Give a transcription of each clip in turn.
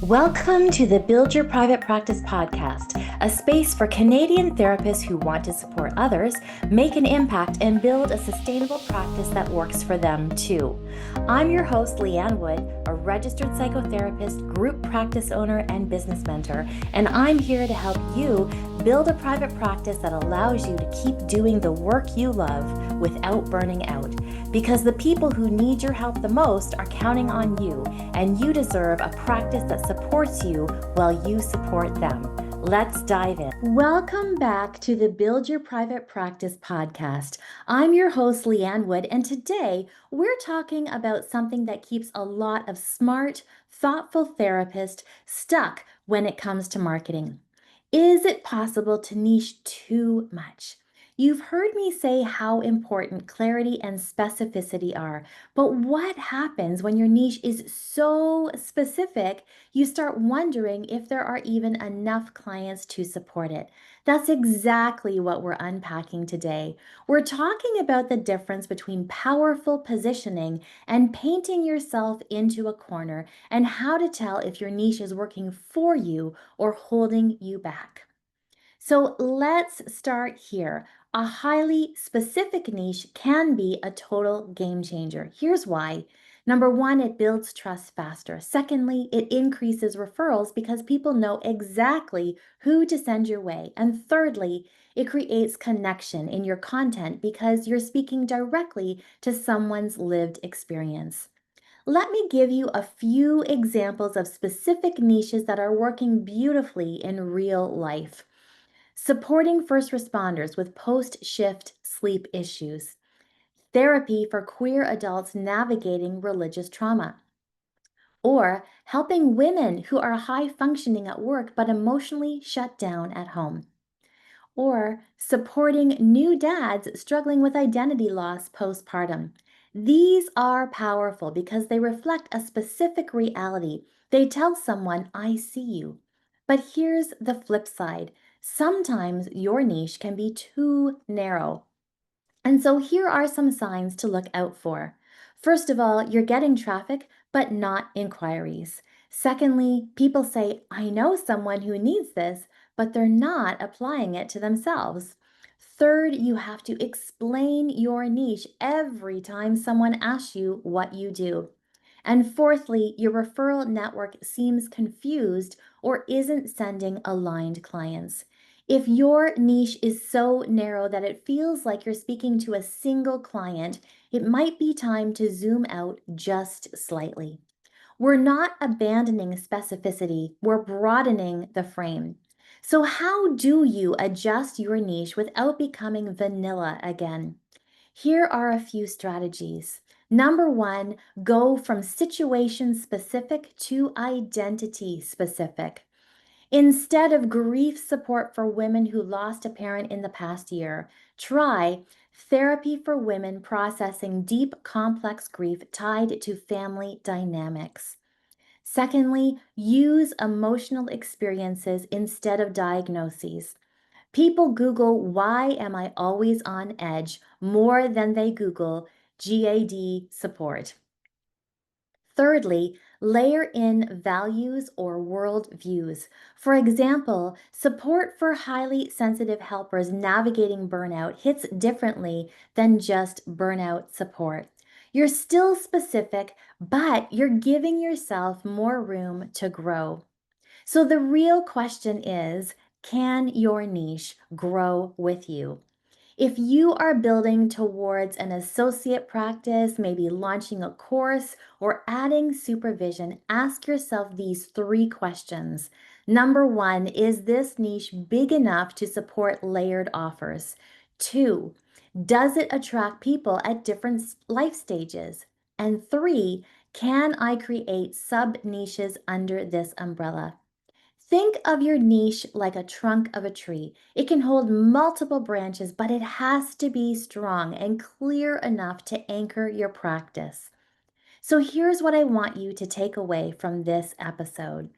Welcome to the Build Your Private Practice podcast, a space for Canadian therapists who want to support others, make an impact, and build a sustainable practice that works for them too. I'm your host, Leanne Wood, a registered psychotherapist, group practice owner, and business mentor, and I'm here to help you build a private practice that allows you to keep doing the work you love without burning out. Because the people who need your help the most are counting on you, and you deserve a practice that supports you while you support them. Let's dive in. Welcome back to the Build Your Private Practice podcast. I'm your host, Leanne Wood, and today we're talking about something that keeps a lot of smart, thoughtful therapists stuck when it comes to marketing. Is it possible to niche too much? You've heard me say how important clarity and specificity are, but what happens when your niche is so specific, you start wondering if there are even enough clients to support it? That's exactly what we're unpacking today. We're talking about the difference between powerful positioning and painting yourself into a corner, and how to tell if your niche is working for you or holding you back. So let's start here. A highly specific niche can be a total game changer. Here's why. Number one, it builds trust faster. Secondly, it increases referrals because people know exactly who to send your way. And thirdly, it creates connection in your content because you're speaking directly to someone's lived experience. Let me give you a few examples of specific niches that are working beautifully in real life. Supporting first responders with post-shift sleep issues. Therapy for queer adults navigating religious trauma. Or helping women who are high functioning at work but emotionally shut down at home. Or supporting new dads struggling with identity loss postpartum. These are powerful because they reflect a specific reality. They tell someone, I see you. But here's the flip side. Sometimes your niche can be too narrow. And so here are some signs to look out for. First of all, you're getting traffic, but not inquiries. Secondly, people say, I know someone who needs this, but they're not applying it to themselves. Third, you have to explain your niche every time someone asks you what you do. And fourthly, your referral network seems confused or isn't sending aligned clients. If your niche is so narrow that it feels like you're speaking to a single client, it might be time to zoom out just slightly. We're not abandoning specificity, we're broadening the frame. So, how do you adjust your niche without becoming vanilla again? Here are a few strategies. Number one, go from situation specific to identity specific. Instead of grief support for women who lost a parent in the past year, try therapy for women processing deep, complex grief tied to family dynamics. Secondly, use emotional experiences instead of diagnoses. People Google, why am I always on edge, more than they Google GAD support. Thirdly, layer in values or world views. For example, support for highly sensitive helpers navigating burnout hits differently than just burnout support. You're still specific, but you're giving yourself more room to grow. So the real question is, can your niche grow with you? If you are building towards an associate practice, maybe launching a course or adding supervision, ask yourself these three questions. Number one, is this niche big enough to support layered offers? Two, does it attract people at different life stages? And three, can I create sub niches under this umbrella? Think of your niche like a trunk of a tree. It can hold multiple branches, but it has to be strong and clear enough to anchor your practice. So here's what I want you to take away from this episode.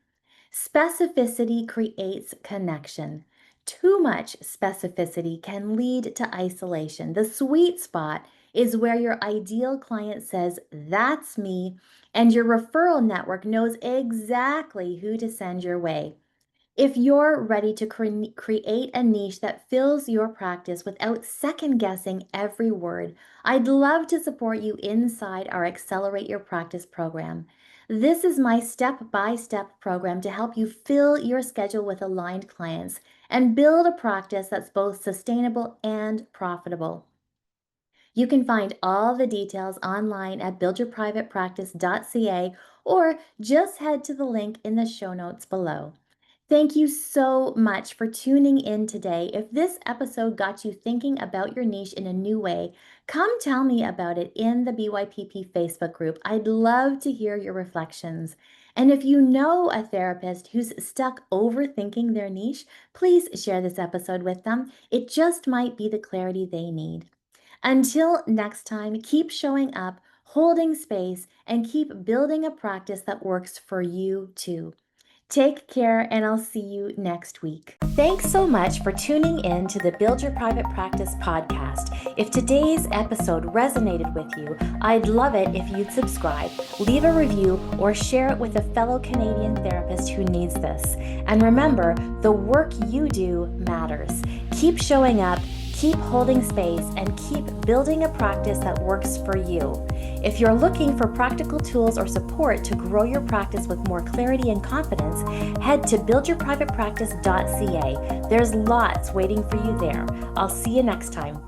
Specificity creates connection. Too much specificity can lead to isolation. The sweet spot is where your ideal client says, "That's me," and your referral network knows exactly who to send your way. If you're ready to create a niche that fills your practice without second guessing every word, I'd love to support you inside our Accelerate Your Practice program. This is my step by step program to help you fill your schedule with aligned clients and build a practice that's both sustainable and profitable. You can find all the details online at buildyourprivatepractice.ca or just head to the link in the show notes below. Thank you so much for tuning in today. If this episode got you thinking about your niche in a new way, come tell me about it in the BYPP Facebook group. I'd love to hear your reflections. And if you know a therapist who's stuck overthinking their niche, please share this episode with them. It just might be the clarity they need. Until next time, keep showing up, holding space, and keep building a practice that works for you too. Take care, and I'll see you next week. Thanks so much for tuning in to the Build Your Private Practice podcast. If today's episode resonated with you, I'd love it if you'd subscribe, leave a review, or share it with a fellow Canadian therapist who needs this. And remember, the work you do matters. Keep showing up, keep holding space, and keep building a practice that works for you. If you're looking for practical tools or support to grow your practice with more clarity and confidence, head to buildyourprivatepractice.ca. There's lots waiting for you there. I'll see you next time.